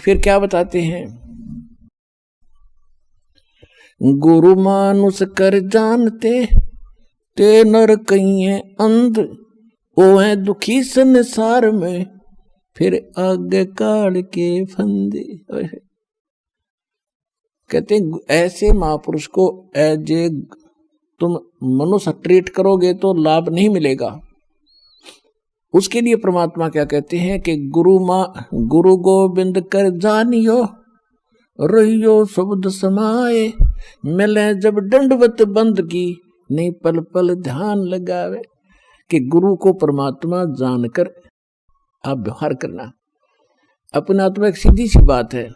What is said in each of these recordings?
फिर क्या बताते हैं, गुरु मानुष कर जानते ते नर कहिए अंध, ओ है दुखी संसार में फिर आगे काढ़ के फंदे। कहते ऐसे महापुरुष को एज ए तुम मनुष्य ट्रीट करोगे तो लाभ नहीं मिलेगा। उसके लिए परमात्मा क्या कहते हैं कि गुरु गोविंद कर जानियो रहियो शब्द समाए, मिले जब दंडवत बंद की नहीं पल पल ध्यान लगावे। कि गुरु को परमात्मा जानकर आप व्यवहार करना। अपने आत्मा एक सीधी सी बात है,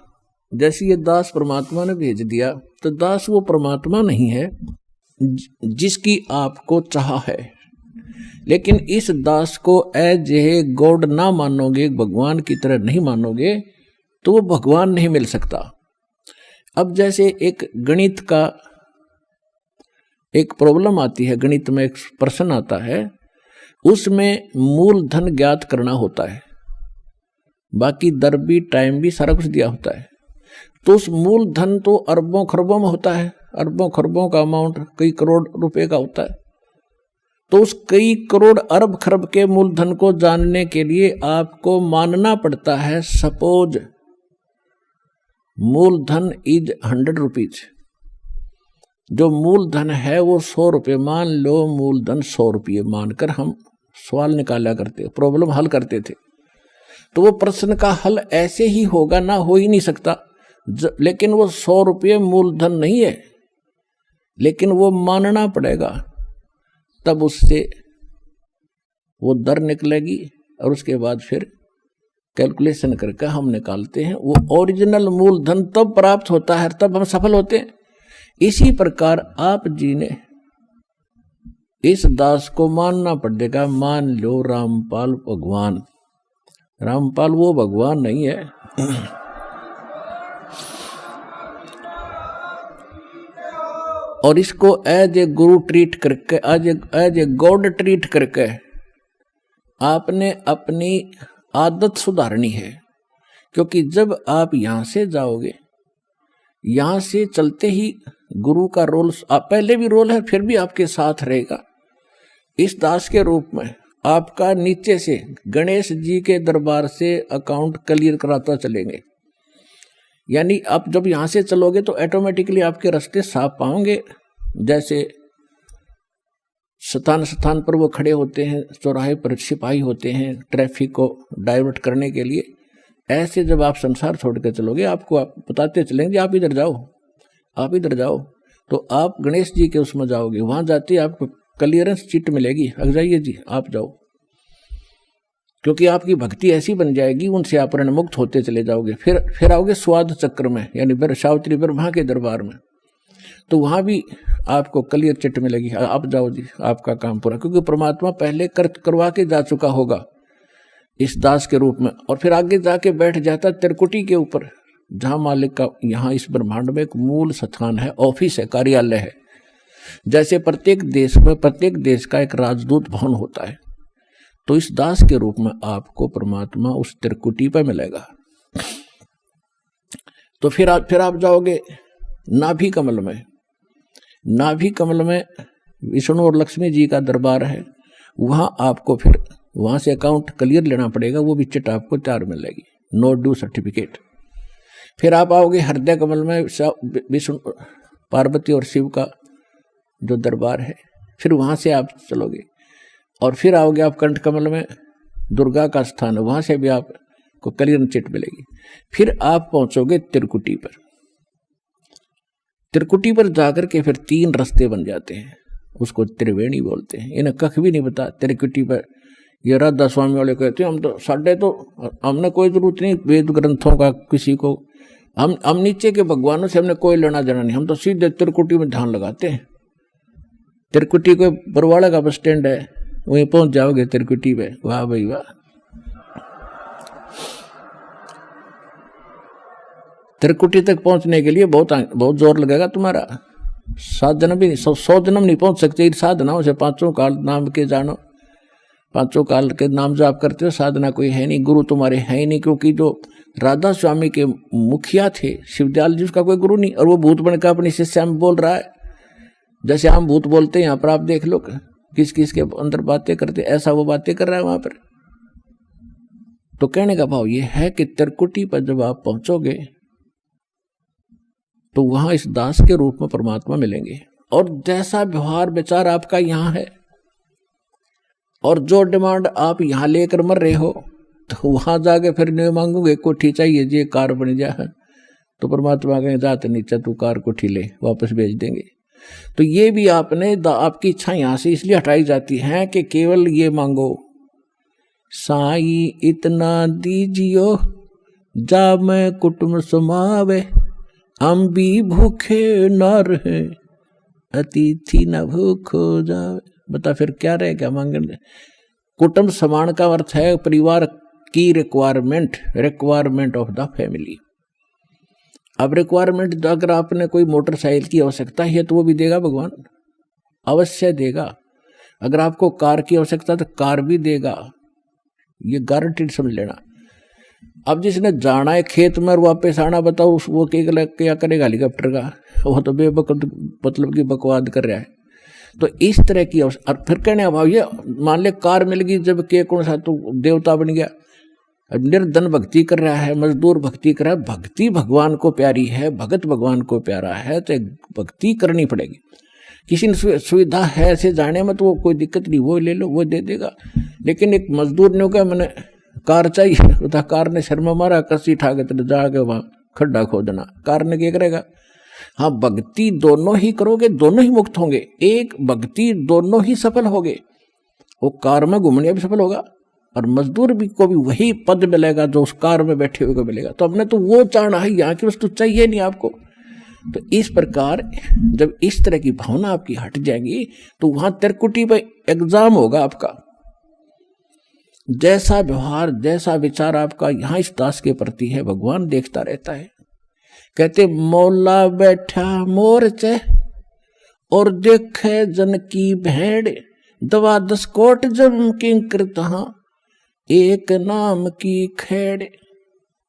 जैसे ये दास परमात्मा ने भेज दिया तो दास वो परमात्मा नहीं है जिसकी आपको चाह है, लेकिन इस दास को एज ए गॉड ना मानोगे, भगवान की तरह नहीं मानोगे तो वो भगवान नहीं मिल सकता। अब जैसे एक गणित का एक प्रॉब्लम आती है, गणित में एक प्रश्न आता है, उसमें मूलधन ज्ञात करना होता है, बाकी दर भी टाइम भी सारा कुछ दिया होता है। तो उस मूलधन तो अरबों खरबों में होता है, अरबों खरबों का अमाउंट कई करोड़ रुपए का होता है। तो उस कई करोड़ अरब खरब के मूलधन को जानने के लिए आपको मानना पड़ता है सपोज मूलधन इज 100 रुपीज। जो मूलधन है वो 100 रुपये, मान लो मूलधन 100 रुपये मानकर हम सवाल निकाला करते, प्रॉब्लम हल करते थे। तो वो प्रश्न का हल ऐसे ही होगा, ना हो ही नहीं सकता। लेकिन वो 100 रुपये मूलधन नहीं है, लेकिन वो मानना पड़ेगा, तब उससे वो दर निकलेगी और उसके बाद फिर कैलकुलेशन करके हम निकालते हैं। वो ओरिजिनल मूलधन तब प्राप्त होता है, तब हम सफल होते हैं। इसी प्रकार आप जी ने इस दास को मानना पड़ेगा। मान लो रामपाल भगवान, रामपाल वो भगवान नहीं है। और इसको एज ए गुरु ट्रीट करके, एज ए गॉड ट्रीट करके आपने अपनी आदत सुधारनी है। क्योंकि जब आप यहां से जाओगे, यहां से चलते ही गुरु का रोल पहले भी रोल है, फिर भी आपके साथ रहेगा। इस दास के रूप में आपका नीचे से गणेश जी के दरबार से अकाउंट क्लियर कराता चलेंगे। यानी आप जब यहां से चलोगे तो ऑटोमेटिकली आपके रास्ते साफ पाओगे। जैसे स्थान पर वो खड़े होते हैं, चौराहे पर सिपाही होते हैं ट्रैफिक को डाइवर्ट करने के लिए, ऐसे जब आप संसार छोड़ कर चलोगे आपको आप बताते चलेंगे आप इधर जाओ, आप इधर जाओ, तो आप गणेश जी के उसमें जाओगे। वहां जाते ही आपको क्लियरेंस चिट मिलेगी, अग जाइए जी आप जाओ। क्योंकि आपकी भक्ति ऐसी बन जाएगी, उनसे आप मुक्त होते चले जाओगे। फिर आओगे स्वाद चक्र में, यानी सावित्री ब्रह्मा के दरबार में, तो वहां भी आपको क्लियर चिट मिलेगी, आप जाओ जी आपका काम पूरा। क्योंकि परमात्मा पहले करवा के जा चुका होगा इस दास के रूप में। और फिर आगे जाके बैठ जाता त्रिकुटी के ऊपर, जहां मालिक का यहाँ इस ब्रह्मांड में एक मूल स्थान है, ऑफिस है, कार्यालय है। जैसे प्रत्येक देश में प्रत्येक देश का एक राजदूत भवन होता है, तो इस दास के रूप में आपको परमात्मा उस त्रिकुटी पर मिलेगा। तो फिर आप जाओगे नाभि कमल में। नाभि कमल में विष्णु और लक्ष्मी जी का दरबार है। वहां आपको फिर वहां से अकाउंट क्लियर लेना पड़ेगा, वो भी चिट आपको तैयार मिलेगी, नो ड्यू सर्टिफिकेट। फिर आप आओगे हृदय कमल में, विष्णु पार्वती और शिव का जो दरबार है, फिर वहां से आप चलोगे। और फिर आओगे आप कंठ कमल में, दुर्गा का स्थान है, वहां से भी आपको क्लियर चिट मिलेगी। फिर आप पहुंचोगे त्रिकुटी पर। त्रिकुटी पर जाकर के फिर 3 रास्ते बन जाते हैं, उसको त्रिवेणी बोलते हैं। इन्हें कख भी नहीं पता त्रिकुटी पर। ये राधा स्वामी वाले कहते हैं हमने कोई जरूरत नहीं वेद ग्रंथों का, किसी को हम नीचे के भगवानों से हमने कोई लेना देना नहीं, हम तो सीधे त्रिकुटी में ध्यान लगाते हैं। त्रिकुटी को बरवाड़ा का बस स्टैंड है, वहीं पहुंच जाओगे त्रिकुटी पे। वाह भाई वाह। त्रिकुटी तक पहुंचने के लिए बहुत जोर लगेगा तुम्हारा। 7 जन्म भी 100 जन्म नहीं पहुंच सकते। साधनाओं से 5 काल नाम के जानो, पांचों काल के नाम जाप करते हो, साधना कोई है नहीं, गुरु तुम्हारे है ही नहीं, क्योंकि जो राधा स्वामी के मुखिया थे शिवदयाल जी, उसका कोई गुरु नहीं, और वो भूत बनकर अपनी शिष्या में बोल रहा है। जैसे हम भूत बोलते हैं यहाँ पर, आप देख लो किस किस के अंदर बातें करते, ऐसा वो बातें कर रहा है वहां पर। तो कहने का भाव ये है कि त्रिकुटी पर जब आप पहुंचोगे तो वहां इस दास के रूप में परमात्मा मिलेंगे, और जैसा व्यवहार विचार आपका यहाँ है और जो डिमांड आप यहाँ लेकर मर रहे हो, तो वहां जाके फिर नहीं मांगोगे कोठी चाहिए जी, कार बन जाए, तो परमात्मा कहेंगे जाते नीचे तू कार कोठी ले, वापस भेज देंगे। तो ये भी आपने आपकी इच्छा यहाँ से इसलिए हटाई जाती है कि केवल ये मांगो, साई इतना दीजियो जा मैं कुटुंब समावे, हम भी भूखे न रहे अतिथि न भूखो जावे। बता फिर क्या रहेगा मांगने। कुटुंब समान का अर्थ है परिवार की रिक्वायरमेंट ऑफ द फैमिली। अब रिक्वायरमेंट अगर आपने कोई मोटरसाइकिल की आवश्यकता है तो वो भी देगा भगवान, अवश्य देगा। अगर आपको कार की आवश्यकता तो कार भी देगा, ये गारंटीड समझ लेना। अब जिसने जाना है खेत में और वापस आना, बताओ वो क्या करेगा हेलीकॉप्टर का, वो तो मतलब की बकवाद कर रहा है। तो इस तरह की और फिर कहने अभाव ये मान ले कार मिल गई, जब के कौन सा तो देवता बन गया, निर्धन भक्ति कर रहा है, मजदूर भक्ति कर रहा है। भक्ति भगवान को प्यारी है, भगत भगवान को प्यारा है, तो भक्ति करनी पड़ेगी। किसी ने सुविधा है ऐसे जाने में तो वो कोई दिक्कत नहीं, वो ले लो, वो दे देगा। लेकिन एक मजदूर ने कहा मैंने कार चाहिए, तो कार ने शर्मा मारा, कसी उठा के तेरे जाके वहां खड्डा खोदना, कार ने क्या करेगा। हाँ, भक्ति दोनों ही करोगे, दोनों ही मुक्त होंगे। एक भक्ति दोनों ही सफल होगे, वो कार में घूमने भी सफल होगा और मजदूर भी को भी वही पद मिलेगा जो उस कार में बैठे हुए को मिलेगा। तो हमने तो वो चाहना है, यहाँ की वस्तु चाहिए नहीं आपको। तो इस प्रकार जब इस तरह की भावना आपकी हट जाएगी तो वहां त्रिकुटी पे एग्जाम होगा आपका। जैसा व्यवहार जैसा विचार आपका यहाँ इस दास के प्रति है, भगवान देखता रहता है। कहते मौला बैठा मोरचे और देखे जन की भेड़, दवा 10 कोट जम किंकर तहां एक नाम की खेड़।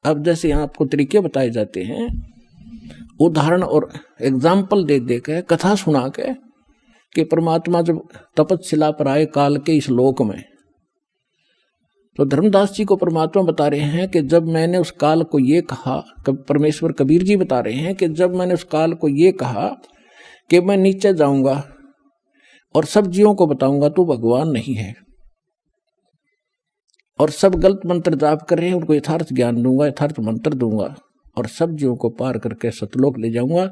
अब जैसे यहाँ आपको तरीके बताए जाते हैं, उदाहरण और एग्जाम्पल दे दे के, कथा सुना के, कि परमात्मा जब तपस्या पर आए काल के इस लोक में, तो धर्मदास जी को परमात्मा बता रहे हैं कि जब मैंने उस काल को ये कहा, परमेश्वर कबीर जी बता रहे हैं कि जब मैंने उस काल को ये कहा कि मैं नीचे जाऊंगा और सब जीवों को बताऊंगा तो भगवान नहीं है, और सब गलत मंत्र जाप कर रहे हैं, उनको यथार्थ ज्ञान दूंगा, यथार्थ मंत्र दूंगा और सब जीवों को पार करके सतलोक ले जाऊंगा।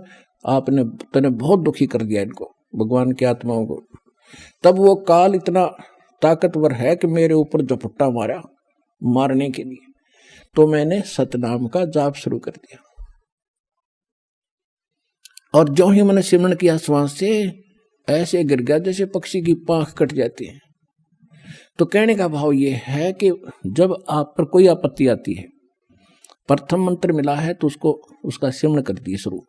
तूने बहुत दुखी कर दिया इनको, भगवान की आत्माओं को। तब वो काल इतना ताकतवर है कि मेरे ऊपर झपट्टा मारा मारने के लिए, तो मैंने सतनाम का जाप शुरू कर दिया। और जो ही मैंने सिमरण किया श्वास से, ऐसे गिर गया जैसे पक्षी की पांख कट जाती है। तो कहने का भाव ये है कि जब आप पर कोई आपत्ति आती है, प्रथम मंत्र मिला है तो उसका सिमरण कर दिए शुरू,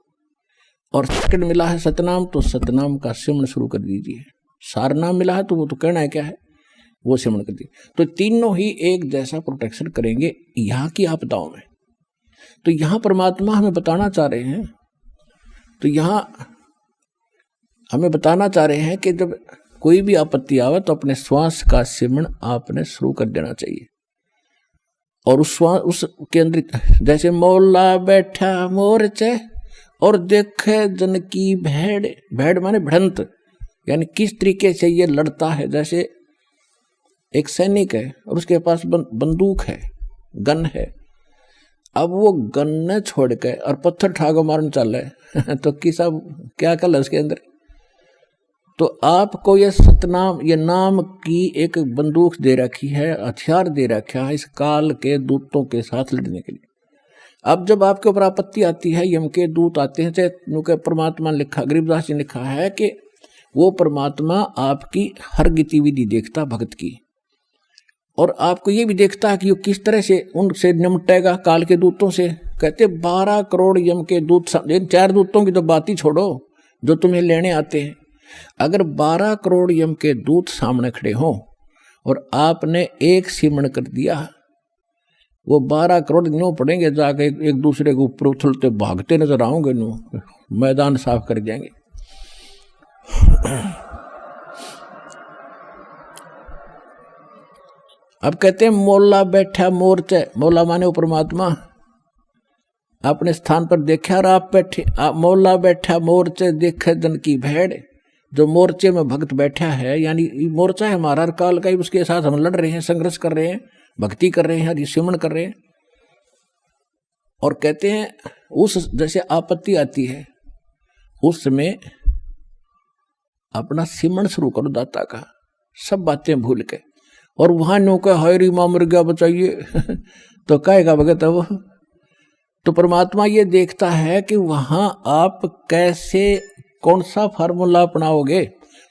और सेकंड मिला है सतनाम तो सतनाम का सिमरण शुरू कर दीजिए। सारनाम मिला है तो वो तो कहना है क्या है, वो सिमरण कर दिए। तो तीनों ही एक जैसा प्रोटेक्शन करेंगे यहाँ की आपदाओं में। तो यहाँ परमात्मा हमें बताना चाह रहे हैं, तो यहाँ हमें बताना चाह रहे हैं कि जब कोई भी आपत्ति आवे तो अपने श्वास का सिमरण आपने शुरू कर देना चाहिए। और उस श्वास उसके अंदर जैसे मौला बैठा मोरचे और देखे जन की भेड़, भेड़ माने भिड़ंत, यानी किस तरीके से ये लड़ता है। जैसे एक सैनिक है और उसके पास बंदूक है, गन है, अब वो गन न छोड़ के और पत्थर ठाको मारने चल रहे तो किसा क्या कल है उसके अंदर। तो आपको ये सतनाम, ये नाम की एक बंदूक दे रखी है, हथियार दे रखा है इस काल के दूतों के साथ लड़ने के लिए। अब जब आपके ऊपर आपत्ति आती है, यम के दूत आते हैं, चाहे परमात्मा ने लिखा, गरीबदास जी ने लिखा है कि वो परमात्मा आपकी हर गतिविधि देखता भक्त की, और आपको ये भी देखता है कि वो किस तरह से उनसे निपटेगा काल के दूतों से। कहते 12 करोड़ यम के दूत, 4 दूतों की तो बात ही छोड़ो जो तुम्हें लेने आते हैं। अगर 12 करोड़ यम के दूत सामने खड़े हों और आपने एक सिमरण कर दिया, वो 12 करोड़ न्यू पड़ेंगे, जाके एक दूसरे के ऊपर उछलते भागते नजर आओगे, न्यू मैदान साफ कर जाएंगे। अब कहते हैं मोला बैठा मोर्चे, मोला माने वो परमात्मा अपने स्थान पर देखा और आप बैठे, मोला बैठा मोर्चे देखे दन की भेड़। जो मोर्चे में भक्त बैठा है, यानी मोर्चा है हमारा काल का ही, उसके साथ हम लड़ रहे हैं, संघर्ष कर रहे हैं, भक्ति कर रहे हैं, हरि सिमरण कर रहे हैं। और कहते हैं उस जैसे आपत्ति आती है उसमें अपना सिमरण शुरू करो दाता का, सब बातें भूल के। और वहां नो का हरी मां मर गया बचाइए तो कहेगा भगत है वो। तो परमात्मा ये देखता है कि वहां आप कैसे कौन सा फार्मूला अपनाओगे,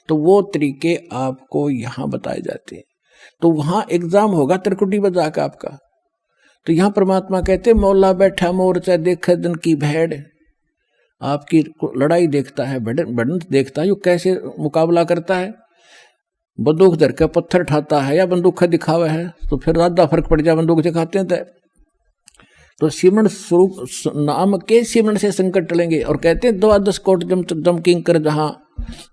तो वो तरीके आपको यहां बताए जाते हैं। तो वहां एग्जाम होगा त्रिकुटी बजा का आपका। तो यहां परमात्मा कहते मौला बैठा मोर्चा देखे दिन की भेड़, आपकी लड़ाई देखता है, बढ़त देखता है, यो कैसे मुकाबला करता है। बंदूक धर के पत्थर ठाता है या बंदूक दिखावा है, तो फिर ज्यादा फर्क पड़ जाए, बंदूक दिखाते हैं तो सिमरण स्वरूप नाम के सिमरण से संकट टलेंगे। और कहते हैं 12 कोट जम किंकर जहां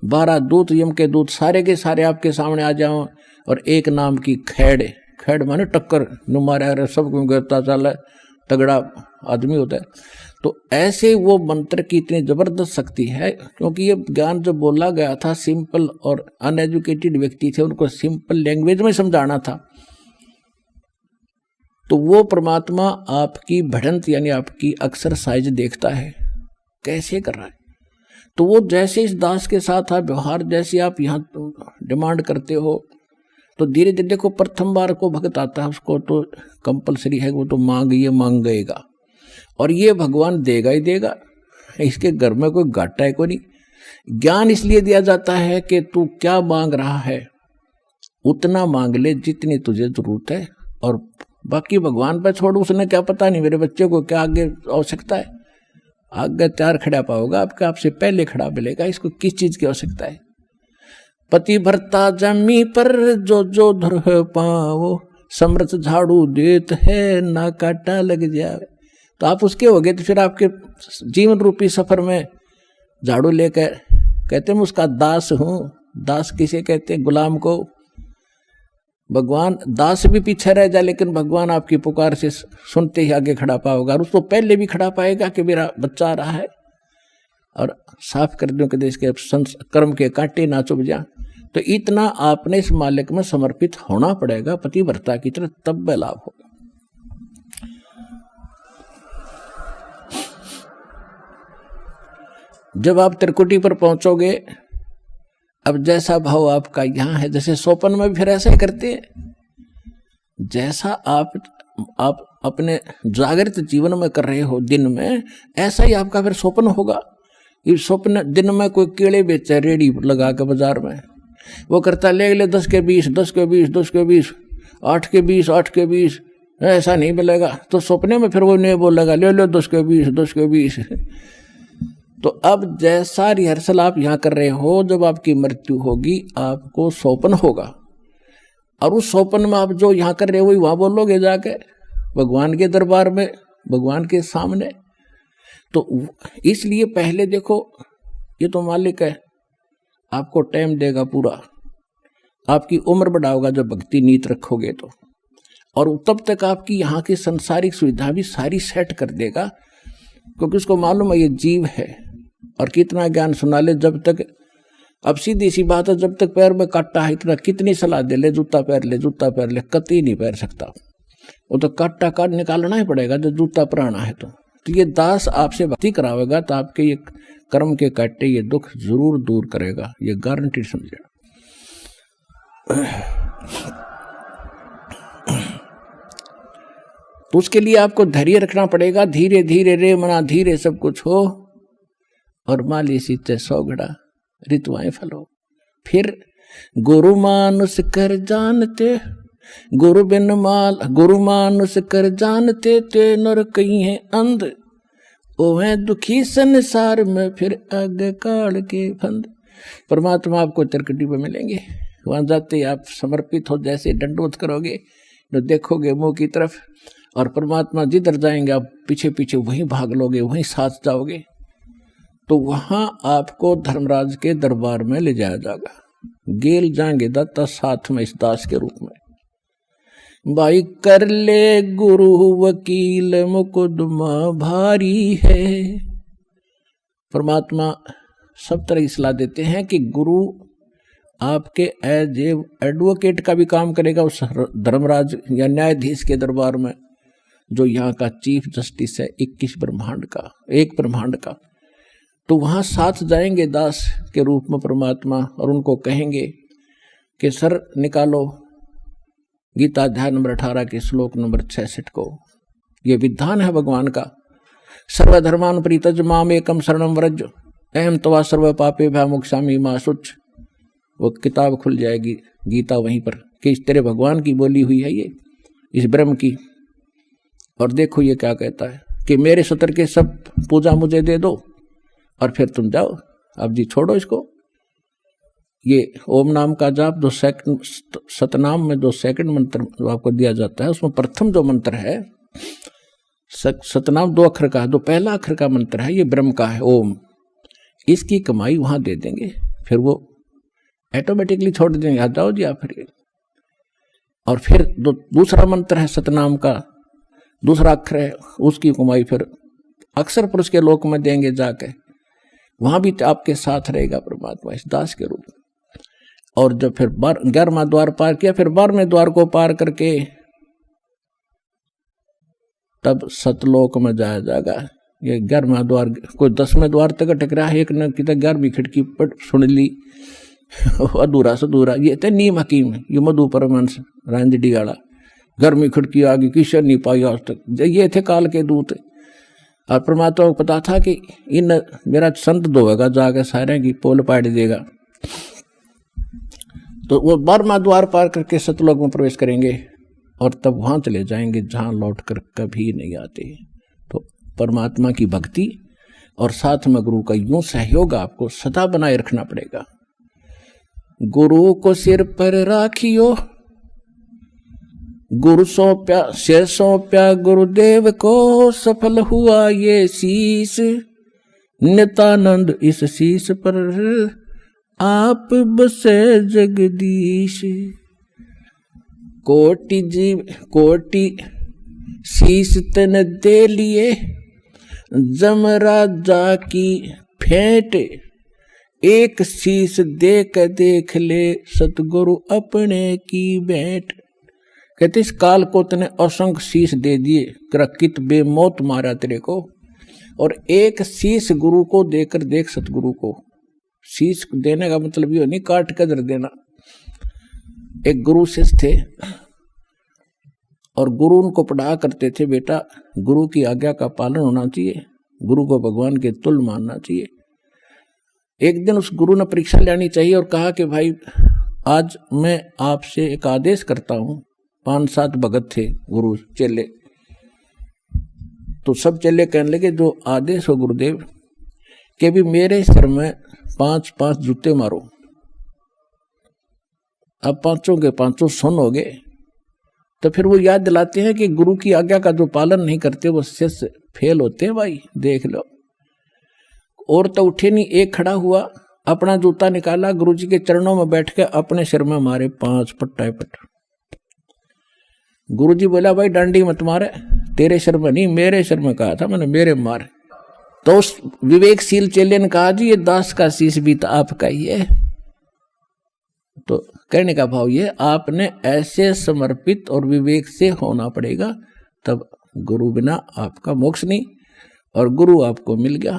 12 दूत यम के दूत सारे के सारे आपके सामने आ जाओ, और एक नाम की खैड़, खैड़ माने टक्कर नुमारा सब गिरता चल तगड़ा आदमी होता है। तो ऐसे वो मंत्र की इतनी जबरदस्त शक्ति है, क्योंकि ये ज्ञान जो बोला गया था सिंपल और अनएजुकेटेड व्यक्ति थे, उनको सिंपल लैंग्वेज में समझाना था। तो वो परमात्मा आपकी बढ़ंत यानी आपकी एक्सरसाइज देखता है कैसे कर रहा है। तो वो जैसे इस दास के साथ आप व्यवहार जैसे आप यहाँ डिमांड करते हो, तो धीरे धीरे देखो प्रथम बार को भगत आता है उसको तो कंपलसरी है, वो तो मांगेगा और ये भगवान देगा ही देगा, इसके घर में कोई घाटा है कोई नहीं। ज्ञान इसलिए दिया जाता है कि तू क्या मांग रहा है उतना मांग ले जितनी तुझे जरूरत है, और बाकी भगवान पर छोड़, उसने क्या पता नहीं मेरे बच्चे को क्या आगे आवश्यकता है। आगे तैयार खड़ा पाओगा आपका, आपसे पहले खड़ा मिलेगा, इसको किस चीज की आवश्यकता है। पति भरता जमी पर जो जो धर पाओ, समर्थ झाड़ू देत है ना काटा लग जाए। तो आप उसके हो गए, तो फिर आपके जीवन रूपी सफर में झाड़ू लेकर कहते हैं मैं उसका दास हूं। दास किसे कहते हैं? गुलाम को। भगवान दास भी पीछे रह जाए, लेकिन भगवान आपकी पुकार से सुनते ही आगे खड़ा पाओगा, और उसको पहले भी खड़ा पाएगा कि मेरा बच्चा आ रहा है, और साफ कर दो कि देश के कर्म के कांटे ना चुभ जा। तो इतना आपने इस मालिक में समर्पित होना पड़ेगा पतिव्रता की तरह, तब वह लाभ होगा। जब आप त्रिकुटी पर पहुंचोगे, अब जैसा भाव आपका यहां है, जैसे सोपन में भी फिर ऐसा ही करते हैं, जैसा आप अपने जागृत जीवन में कर रहे हो दिन में, ऐसा ही आपका फिर स्वप्न होगा। ये स्वप्न दिन में कोई केले बेचे रेडी लगा के बाजार में, वो करता ले 10 के 20, 10 के 20, 10 के 20, 8 के 20, 8 के 20, ऐसा नहीं मिलेगा। तो सपने में फिर वो नहीं बोलेगा ले लो 10 के 20, 10 के 20। तो अब जैसा रिहर्सल आप यहाँ कर रहे हो, जब आपकी मृत्यु होगी आपको स्वप्न होगा, और उस स्वप्न में आप जो यहाँ कर रहे हो वहाँ बोलोगे जाके भगवान के दरबार में, भगवान के सामने। तो इसलिए पहले देखो, ये तो मालिक है, आपको टाइम देगा पूरा, आपकी उम्र बढ़ाओगा जब भक्ति नीत रखोगे तो, और तब तक आपकी यहाँ की संसारिक सुविधा भी सारी सेट कर देगा, क्योंकि उसको मालूम है ये जीव है। और कितना ज्ञान सुना ले, जब तक, अब सीधी सी बात है, जब तक पैर में काटा है, इतना कितनी सलाह दे ले जूता पहन ले, जूता पहन ले, कतई नहीं पहन सकता, वो तो काटा काट निकालना ही पड़ेगा जब जूता पहनना है। तो ये दास आपसे भक्ति करावेगा तो आपके ये कर्म के काटे ये दुख जरूर दूर करेगा, ये गारंटी समझे। तो उसके लिए आपको धैर्य रखना पड़ेगा, धीरे धीरे रे मना धीरे सब कुछ हो, और माली सीते 100 घड़ा ऋतुआएं फलो। फिर गुरु मानुष कर जानते, गुरु बिन माल, गुरु मानुष कर जानते ते नर कहीं है अंध, ओहे दुखी संसार में फिर आगे काल के फंद। परमात्मा आपको त्रिकुटी पे मिलेंगे, वहां जाते ही आप समर्पित हो, जैसे दंडवत करोगे तो देखोगे मुंह की तरफ, और परमात्मा जिधर जाएंगे आप पीछे पीछे वहीं भाग लोगे, वहीं साथ जाओगे। तो वहां आपको धर्मराज के दरबार में ले जाया जाएगा। गेल जाएंगे दाता साथ में इस दास के रूप में। भाई कर ले गुरु वकील मुकदमा भारी है। परमात्मा सब तरह की सलाह देते हैं कि गुरु आपके एज ए एडवोकेट का भी काम करेगा उस धर्मराज या न्यायाधीश के दरबार में, जो यहाँ का चीफ जस्टिस है 21 ब्रह्मांड का, एक ब्रह्मांड का। तो वहाँ साथ जाएंगे दास के रूप में परमात्मा, और उनको कहेंगे कि सर निकालो गीता अध्याय नंबर 18 के श्लोक नंबर 66 को। ये विधान है भगवान का, सर्वधर्मान परित्यज माम एकम शरणम व्रज अहम तवा सर्व पापे भयमुक्षामि मा शुच। वो किताब खुल जाएगी गीता वहीं पर कि इस तेरे भगवान की बोली हुई है ये, इस ब्रह्म की। और देखो ये क्या कहता है कि मेरे सतर के सब पूजा मुझे दे दो और फिर तुम जाओ, अब जी छोड़ो इसको। ये ओम नाम का जाप 2 सेकंड, सतनाम में 2 सेकंड मंत्र जो आपको दिया जाता है, उसमें प्रथम जो मंत्र है सतनाम 2 अक्षर का है, 2 पहला अक्षर का मंत्र है, ये ब्रह्म का है ओम। इसकी कमाई वहां दे देंगे, फिर वो ऑटोमेटिकली छोड़ देंगे, आ जाओ जी आप फिर। और फिर दूसरा मंत्र है सतनाम का, दूसरा अक्षर है, उसकी कमाई फिर अक्षर पुरुष के लोक में देंगे जाके, वहां भी आपके साथ रहेगा परमात्मा इस दास के रूप में। और जब फिर 11वां द्वार पार किया, फिर 12वें द्वार को पार करके तब सतलोक में जाया जाएगा। ये 11वां द्वार, कोई 10वें द्वार तक अटक रहा है, एक ने की 11वीं खिड़की पर सुन ली अधूरा सधूरा। ये थे नीम हकीम, ये मधु परमहंस रांझडी वाला, 11वीं खिड़की आ गई, किशन नहीं पाई आज तक। ये थे काल के दूत। और परमात्मा को पता था कि इन मेरा संत धोएगा जाके, सारे की पोल पाड़ देगा। तो वो 12वां द्वार पार करके सतलोक में प्रवेश करेंगे और तब वहां चले जाएंगे जहां लौटकर कभी नहीं आते। तो परमात्मा की भक्ति और साथ में गुरु का यूं सहयोग आपको सदा बनाए रखना पड़ेगा। गुरु को सिर पर राखियो, गुरु सौंप्या सिर सौंप्या गुरुदेव को, सफल हुआ ये शीश नित्यानंद, इस शीश पर आप बसे जगदीश। कोटि जीव कोटि शीश तन दे लिए, जमराजा की फेंट, एक शीश देख ले सतगुरु अपने की भेंट। कहते इस काल को तने असंख्य शीश दे दिए, कित बेमौत मारा तेरे को, और एक शीश गुरु को देकर देख सतगुरु को। शीश देने का मतलब ये नहीं काट कर धर देना। एक गुरु शिष्य थे और गुरु उनको पढ़ा करते थे, बेटा गुरु की आज्ञा का पालन होना चाहिए, गुरु को भगवान के तुल्य मानना चाहिए। एक दिन उस गुरु ने परीक्षा लेनी चाहिए और कहा कि भाई आज मैं आपसे एक आदेश करता हूं। 5-7 भगत थे गुरु चेले, तो सब चेले कहने लगे जो आदेश हो गुरुदेव, कि भी मेरे सिर में 5-5 जूते मारो। अब 5 के 5 सुन हो गए। तो फिर वो याद दिलाते हैं कि गुरु की आज्ञा का जो पालन नहीं करते वो शिष्य फेल होते हैं। भाई देख लो, और तो उठे नहीं, एक खड़ा हुआ, अपना जूता निकाला, गुरुजी के चरणों में बैठ के अपने सिर में मारे 5 पट्टा पट। गुरुजी बोला भाई डांडी मत मारे, तेरे सिर में नहीं मेरे सिर में कहा था मैंने, मेरे मार। तो उस विवेकशील चेले ने कहा जी ये दास का शीश भी तो आपका ही है। तो कहने का भाव ये, आपने ऐसे समर्पित और विवेक से होना पड़ेगा, तब गुरु बिना आपका मोक्ष नहीं। और गुरु आपको मिल गया,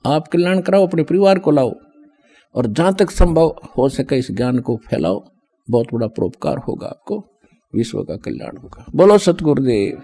आप कल्याण कराओ, अपने परिवार को लाओ, और जहां तक संभव हो सके इस ज्ञान को फैलाओ। बहुत बड़ा परोपकार होगा आपको, विश्व का कल्याण होगा। बोलो सतगुरुदेव।